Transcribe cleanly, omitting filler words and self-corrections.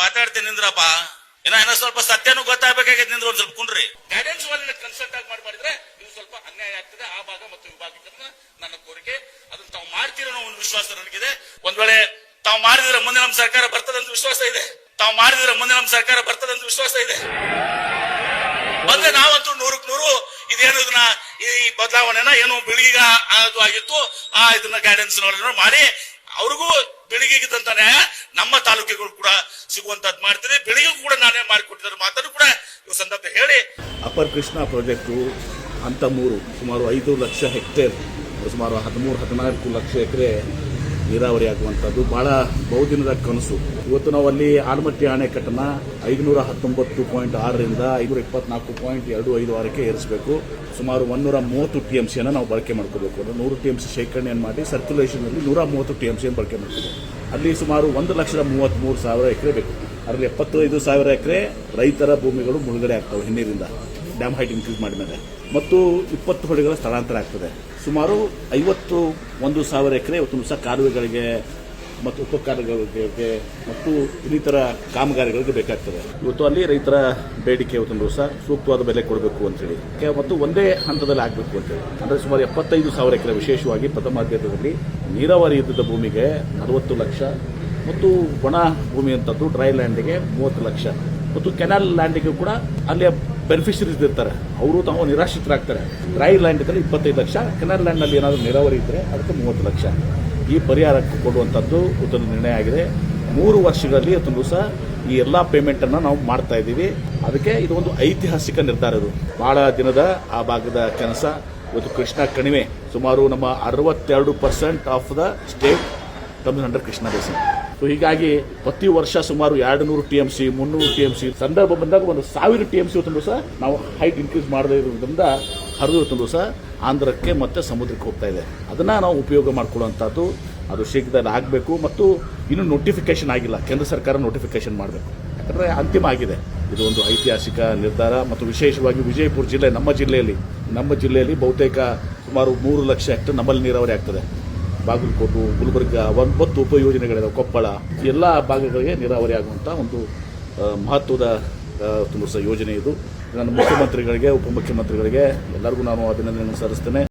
ಮಾತಾಡ್ತೀನಿ ನಿಂದ್ರಪ್ಪ. ಏನೋ ಸ್ವಲ್ಪ ಸತ್ಯನೂ ಗೊತ್ತಾಗಬೇಕಾಗೈತೆ ನಿಂದ್ರ ಒಂದ್ ಸ್ವಲ್ಪ ಕುಂಡ್ರಿ. ಗೈಡೆನ್ಸ್ ವಾಲಿನ ಕನ್ಸಲ್ಟ್ ಆಗಿ ಮಾಡಿದ್ರೆ ಇದು ಸ್ವಲ್ಪ ಅನ್ಯಾಯ ಆಗ್ತದೆ. ಆ ಭಾಗ ಮತ್ತು ವಿಭಾಗಕ್ಕೆ ನನ್ನ ಕೋರಿಕೆ. ಅದನ್ನ ತಾವು ಮಾಡ್ತೀರೋ ಅನ್ನೋ ಒಂದು ವಿಶ್ವಾಸ ನನಗಿದೆ. ಒಂದ್ ವೇಳೆ ತಾವು ಮಾಡಿದ್ರೆ ಮುಂದೆ ನಮ್ಮ ಸರ್ಕಾರ ಬರ್ತದಂತ ವಿಶ್ವಾಸ ಇದೆ. ಬಂದ್ರೆ ನಾವಂತೂ 100% ಇದೇನು ಇದನ್ನ ಈ ಬದಲಾವಣೆನ ಏನು ಬೆಳಿಗ್ಗೆ ಅದು ಆಗಿತ್ತು ಇದನ್ನ ಗೈಡೆನ್ಸ್ ಮಾಡಿ ಅವ್ರಿಗೂ ಬೆಳಿಗ್ಗೆಗಿದ್ದಂತ ನ್ಯಾಯ ನಮ್ಮ ತಾಲೂಕುಗಳು ಕೂಡ ಸಿಗುವಂತದ್ದು ಮಾಡ್ತೀರಿ. ಬೆಳಿಗ್ಗೆ ಕೂಡ ನಾನೇ ಮಾಡಿಕೊಟ್ಟಿದ್ದಾರೆ ಮಾತನ್ನು ಕೂಡ ಈ ಸಂದರ್ಭ ಹೇಳಿ. ಅಪರ್ ಕೃಷ್ಣ ಪ್ರಾಜೆಕ್ಟು ಹಂತ 3 ಸುಮಾರು 5 ಲಕ್ಷ ಹೆಕ್ಟೇರ್, ಸುಮಾರು 13-14 ಲಕ್ಷ ಎಕರೆ ನೀರಾವರಿ ಆಗುವಂಥದ್ದು ಬಹಳ ಬಹುದಿನದ ಕನಸು. ಇವತ್ತು ನಾವು ಅಲ್ಲಿ ಆಲಮಟ್ಟಿ ಅಣೆಕಟ್ಟನ್ನ 519.6 ರಿಂದ 524.256ಕ್ಕೆ ಏರಿಸಬೇಕು. ಸುಮಾರು 130 TMCಯನ್ನು ನಾವು ಬಳಕೆ ಮಾಡ್ಕೋಬೇಕು. 100 TMC ಶೇಖರಣೆಯನ್ನು ಮಾಡಿ ಸರ್ಕ್ಯುಲೇಷನ್ನಲ್ಲಿ 130 TMCಯನ್ನು ಬಳಕೆ ಮಾಡ್ಕೋಬೇಕು. ಅಲ್ಲಿ ಸುಮಾರು 1,33,000 ಎಕರೆ ಬೇಕು. ಅದರಲ್ಲಿ 75,000 ಎಕರೆ ರೈತರ ಭೂಮಿಗಳು ಮುಳುಗಡೆ ಆಗ್ತವೆ ಹಿನ್ನೀರಿಂದ, ಡ್ಯಾಮ್ ಹೈಟ್ ಇನ್ಕ್ರೀಸ್ ಮಾಡಿದಾಗ, ಮತ್ತು 20 ಹೊಳೆಗಳ ಸ್ಥಳಾಂತರ ಆಗ್ತದೆ. ಸುಮಾರು 51,000 ಎಕರೆ ಇವತ್ತು ಸಹ ಕಾಲುವೆಗಳಿಗೆ ಮತ್ತು ಉಪಕಾರಗಳಿಗೆ ಮತ್ತು ಇನ್ನಿತರ ಕಾಮಗಾರಿಗಳಿಗೆ ಬೇಕಾಗ್ತದೆ. ಇವತ್ತು ಅಲ್ಲಿ ರೈತರ ಬೇಡಿಕೆ ಇವತ್ತು ಸಹ ಸೂಕ್ತವಾದ ಬೆಲೆ ಕೊಡಬೇಕು ಅಂತೇಳಿ ಮತ್ತು ಒಂದೇ ಹಂತದಲ್ಲಿ ಆಗಬೇಕು ಅಂತೇಳಿ. ಅಂದರೆ ಸುಮಾರು 75,000 ಎಕರೆ ವಿಶೇಷವಾಗಿ ಪ್ರಥಮ ಆದ್ಯತೆಯಲ್ಲಿ ನೀರಾವರಿ ಇದ್ದದ ಭೂಮಿಗೆ 40 ಲಕ್ಷ ಮತ್ತು ಒಣ ಭೂಮಿ ಅಂತದ್ದು ಡ್ರೈ ಲ್ಯಾಂಡಿಗೆ 30 ಲಕ್ಷ ಮತ್ತು ಕೆನಾಲ್ ಲ್ಯಾಂಡಿಗೆ ಕೂಡ ಅಲ್ಲಿಯ ಬೆನಿಫಿಷರೀಸ್ ಇರ್ತಾರೆ, ಅವರು ತಾವು ನಿರಾಶ್ರಿತರಾಗ್ತಾರೆ. ಡ್ರೈ ಲ್ಯಾಂಡ್ ಇದ್ದರೆ 25 ಲಕ್ಷ, ಕೆನಾಲ್ ಲ್ಯಾಂಡ್ನಲ್ಲಿ ಏನಾದರೂ ನೀರಾವರಿ ಇದ್ದರೆ ಅದಕ್ಕೆ 30 ಲಕ್ಷ ಈ ಪರಿಹಾರಕ್ಕೆ ಕೊಡುವಂಥದ್ದು ಉತ್ತಮ ನಿರ್ಣಯ ಆಗಿದೆ. 3 ವರ್ಷಗಳಲ್ಲಿ ಇವತ್ತು ಸಹ ಈ ಎಲ್ಲ ಪೇಮೆಂಟನ್ನು ನಾವು ಮಾಡ್ತಾ ಇದ್ದೀವಿ. ಅದಕ್ಕೆ ಇದು ಒಂದು ಐತಿಹಾಸಿಕ ನಿರ್ಧಾರ. ಇದು ಬಹಳ ದಿನದ ಆ ಭಾಗದ ಕೆಲಸ. ಇವತ್ತು ಕೃಷ್ಣ ಕಣಿವೆ ಸುಮಾರು ನಮ್ಮ 62% of the state comes under Krishna basin. So ಹೀಗಾಗಿ ಪ್ರತಿ ವರ್ಷ ಸುಮಾರು 200 TMC 300 TMC ಸಂದರ್ಭ ಬಂದಾಗ 1,000 TMC ಇವತ್ತು ಸಹ ನಾವು ಹೈಟ್ ಇನ್ಕ್ರೀಸ್ ಮಾಡದೇ ಇರೋದ್ರಿಂದ ಹರಿದು ಇವತ್ತು ಸಹ ಆಂಧ್ರಕ್ಕೆ ಮತ್ತೆ ಸಮುದ್ರಕ್ಕೆ ಹೋಗ್ತಾ ಇದೆ. ಅದನ್ನು ನಾವು ಉಪಯೋಗ ಮಾಡ್ಕೊಳ್ಳುವಂಥದ್ದು ಅದು ಶೀಘ್ರದಲ್ಲಿ ಆಗಬೇಕು. ಮತ್ತು ಇನ್ನೂ ನೋಟಿಫಿಕೇಶನ್ ಆಗಿಲ್ಲ, ಕೇಂದ್ರ ಸರ್ಕಾರ ನೋಟಿಫಿಕೇಶನ್ ಮಾಡಬೇಕು. ಯಾಕಂದರೆ ಅಂತಿಮ ಆಗಿದೆ. ಇದು ಒಂದು ಐತಿಹಾಸಿಕ ನಿರ್ಧಾರ. ಮತ್ತು ವಿಶೇಷವಾಗಿ ವಿಜಯಪುರ ಜಿಲ್ಲೆ, ನಮ್ಮ ಜಿಲ್ಲೆಯಲ್ಲಿ ಬಹುತೇಕ ಸುಮಾರು 3 ಲಕ್ಷ ಹೆಕ್ಟೇರ್ ನಮ್ಮಲ್ಲಿ ನೀರಾವರಿ ಆಗ್ತದೆ. ಬಾಗಲಕೋಟೆ, ಗುಲ್ಬರ್ಗ 9 ಉಪಯೋಜನೆಗಳಿವೆ, ಕೊಪ್ಪಳ, ಎಲ್ಲ ಭಾಗಗಳಿಗೆ ನೀರಾವರಿ ಆಗುವಂಥ ಒಂದು ಮಹತ್ವದ ಯೋಜನೆ ಇದು. ನನ್ನ ಮುಖ್ಯಮಂತ್ರಿಗಳಿಗೆ, ಉಪಮುಖ್ಯಮಂತ್ರಿಗಳಿಗೆ ಎಲ್ಲರಿಗೂ ನಾನು ಅಭಿನಂದನೆ ಸಲ್ಲಿಸ್ತೇನೆ.